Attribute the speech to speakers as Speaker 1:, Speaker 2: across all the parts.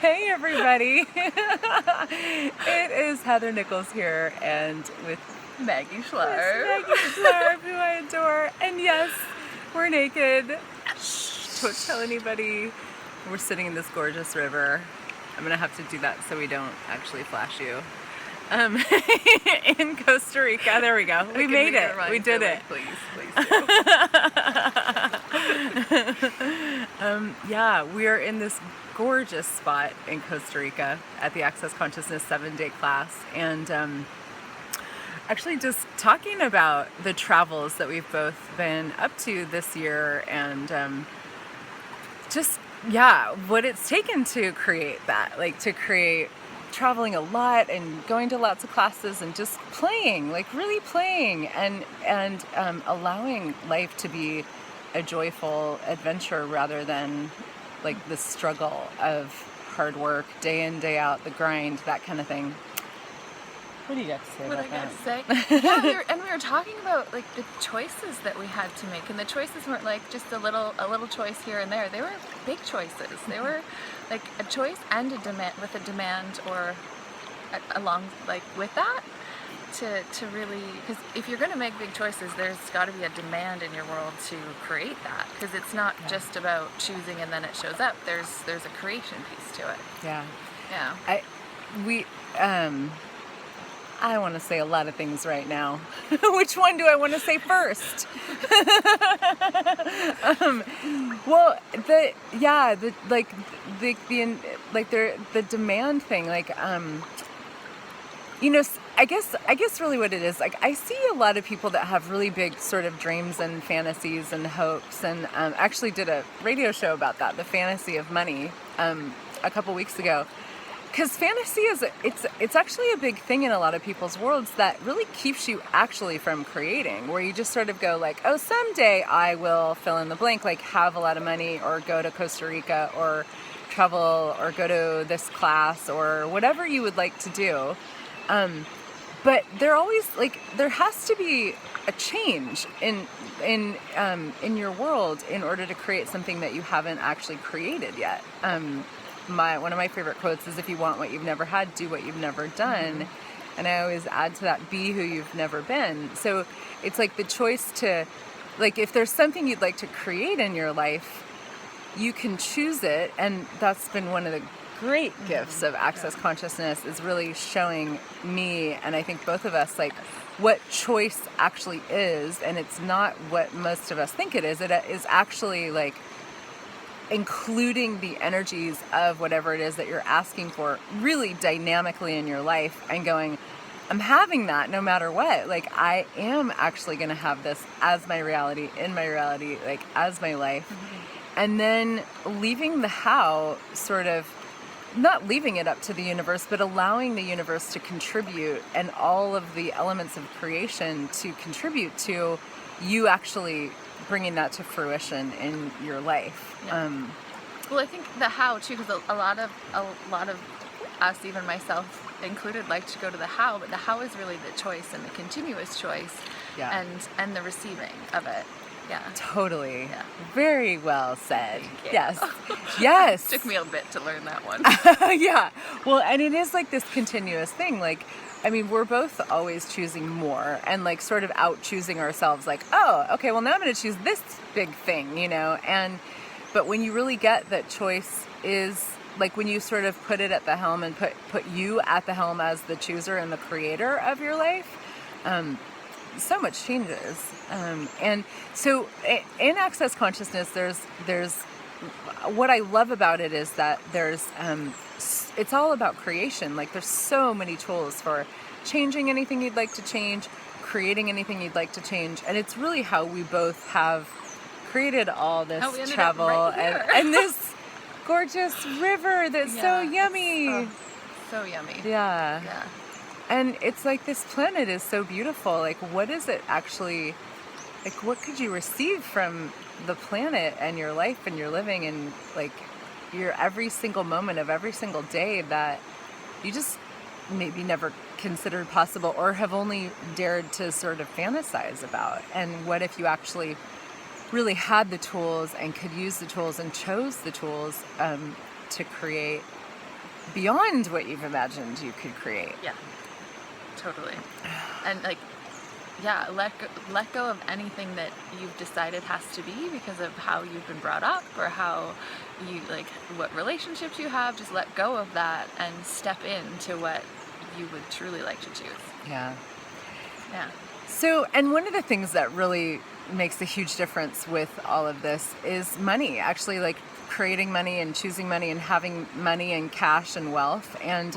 Speaker 1: Hey everybody! It is Heather Nichols here, and with
Speaker 2: Maggie
Speaker 1: Miss
Speaker 2: Schlarb.
Speaker 1: Maggie Schlarb, who I adore. And yes, we're naked. Shh, don't tell anybody. We're sitting in this gorgeous river. I'm gonna have to do that so we don't actually flash you. In Costa Rica. There we go. We made it. We did it.
Speaker 2: Please do.
Speaker 1: Yeah, we are in this gorgeous spot in Costa Rica at the Access Consciousness 7-day class, and actually just talking about the travels that we've both been up to this year, and what it's taken to create that, like to create traveling a lot and going to lots of classes and just playing, like really playing, and allowing life to be a joyful adventure rather than like the struggle of hard work, day in, day out, the grind, that kind of thing. What do you got to say about that?
Speaker 2: We were talking about like the choices that we had to make, and the choices weren't like just a little choice here and there. They were big choices. They were like a choice and a demand or along like with that to really, because if you're going to make big choices, there's got to be a demand in your world to create that, because it's not just about choosing and then it shows up. There's a creation piece to it.
Speaker 1: Yeah.
Speaker 2: Yeah.
Speaker 1: I want to say a lot of things right now. Which one do I want to say first? The demand thing, like, I guess really what it is, like, I see a lot of people that have really big sort of dreams and fantasies and hopes, and actually did a radio show about that, the fantasy of money, a couple weeks ago. Because fantasy it's actually a big thing in a lot of people's worlds that really keeps you actually from creating, where you just sort of go like, oh, someday I will fill in the blank, like have a lot of money or go to Costa Rica or travel or go to this class or whatever you would like to do. But there has to be a change in your world in order to create something that you haven't actually created yet. One of my favorite quotes is, if you want what you've never had, do what you've never done. Mm-hmm. And I always add to that, be who you've never been. So it's like the choice to, like, if there's something you'd like to create in your life, you can choose it. And that's been one of the great gifts of Access Consciousness, is really showing me, and I think both of us, like, what choice actually is. And it's not what most of us think it is. It is actually like including the energies of whatever it is that you're asking for really dynamically in your life and going, I'm having that no matter what. Like, I am actually going to have this as my reality, in my reality, like as my life. Mm-hmm. And then leaving the how, sort of not leaving it up to the universe, but allowing the universe to contribute, and all of the elements of creation to contribute to you actually bringing that to fruition in your life.
Speaker 2: Yeah. Well, I think the how too, because a lot of us, even myself included, like to go to the how, but the how is really the choice and the continuous choice, and the receiving of it. Yeah.
Speaker 1: Totally.
Speaker 2: Yeah.
Speaker 1: Very well said.
Speaker 2: Yes.
Speaker 1: Yes.
Speaker 2: Took me a bit to learn that one.
Speaker 1: Yeah. Well, and it is like this continuous thing. Like, I mean, we're both always choosing more and like sort of out choosing ourselves, like, oh, okay, well now I'm going to choose this big thing, but when you really get that choice is like when you sort of put it at the helm and put you at the helm as the chooser and the creator of your life, so much changes. And so in Access Consciousness, there's what I love about it is that it's all about creation. Like, there's so many tools for changing anything you'd like to change, creating anything you'd like to change. And it's really how we both have created all this travel and this gorgeous river that's so yummy.
Speaker 2: So yummy.
Speaker 1: Yeah. And it's like, this planet is so beautiful. Like, what is it actually, like, what could you receive from the planet and your life and your living and like your every single moment of every single day that you just maybe never considered possible or have only dared to sort of fantasize about? And what if you actually really had the tools and could use the tools and chose the tools to create beyond what you've imagined you could create.
Speaker 2: Yeah, totally. And like, yeah, let go of anything that you've decided has to be because of how you've been brought up or how you like what relationships you have. Just let go of that and step into what you would truly like to choose.
Speaker 1: Yeah.
Speaker 2: Yeah.
Speaker 1: So, and one of the things that really makes a huge difference with all of this is money, actually, like creating money and choosing money and having money and cash and wealth. And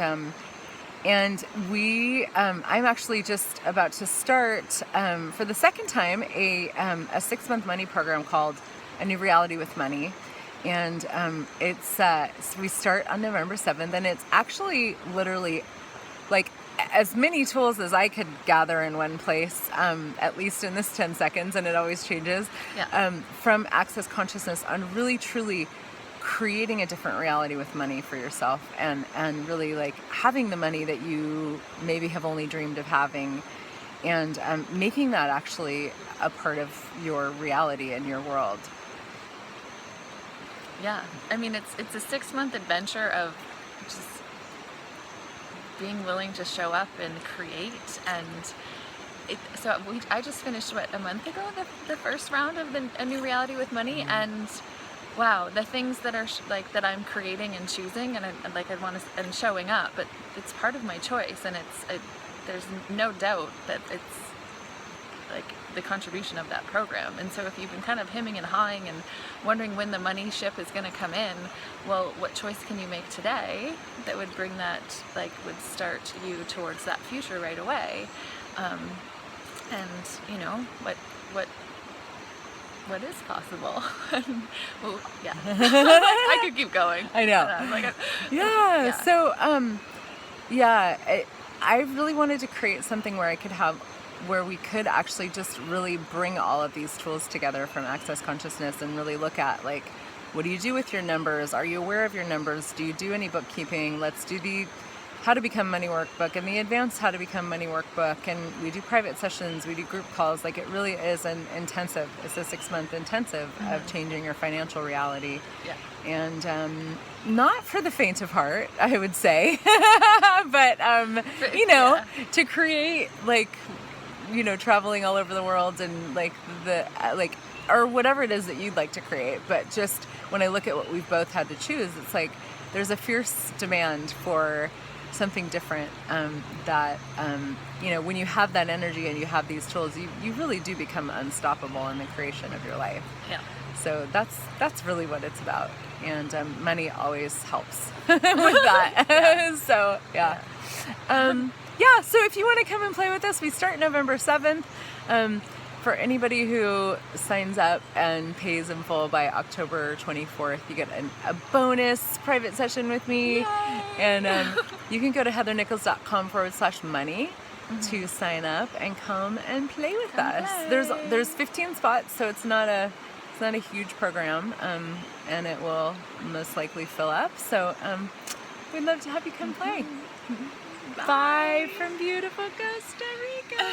Speaker 1: I'm actually just about to start, for the second time, a 6-month money program called A New Reality with Money. And so we start on November 7th, and it's actually literally like as many tools as I could gather in one place, at least in this 10 seconds, and it always changes, from Access Consciousness on really, truly creating a different reality with money for yourself, and really like having the money that you maybe have only dreamed of having, and making that actually a part of your reality and your world.
Speaker 2: Yeah, I mean, it's a 6-month adventure of just being willing to show up and create. And I just finished a month ago the first round of A New Reality with Money, and wow, the things that are that I'm creating and choosing, and and showing up, but it's part of my choice, and there's no doubt that it's like the contribution of that program. And so if you've been kind of hemming and hawing and wondering when the money ship is going to come in, well, what choice can you make today that would bring that, like, would start you towards that future right away? And you know what is possible. Well, yeah. I could keep going.
Speaker 1: I know. So I really wanted to create something where we could actually just really bring all of these tools together from Access Consciousness and really look at, like, what do you do with your numbers? Are you aware of your numbers? Do you do any bookkeeping? Let's do the How to Become Money Workbook and the Advanced How to Become Money Workbook. And we do private sessions, we do group calls. Like, it really is an intensive, it's a 6-month intensive of changing your financial reality.
Speaker 2: Yeah.
Speaker 1: And not for the faint of heart, I would say, but, to create, like, traveling all over the world and or whatever it is that you'd like to create. But just when I look at what we've both had to choose, it's like there's a fierce demand for something different, that when you have that energy and you have these tools, you really do become unstoppable in the creation of your life.
Speaker 2: Yeah.
Speaker 1: So that's really what it's about. And money always helps with that.
Speaker 2: Yeah.
Speaker 1: So yeah. So if you want to come and play with us, we start November 7th. For anybody who signs up and pays in full by October 24th, you get a bonus private session with me.
Speaker 2: Yay!
Speaker 1: And you can go to heathernichols.com/money to sign up and come and play with us.
Speaker 2: Play.
Speaker 1: There's 15 spots, so it's not a huge program, and it will most likely fill up. So we'd love to have you come play. Bye from beautiful Costa Rica.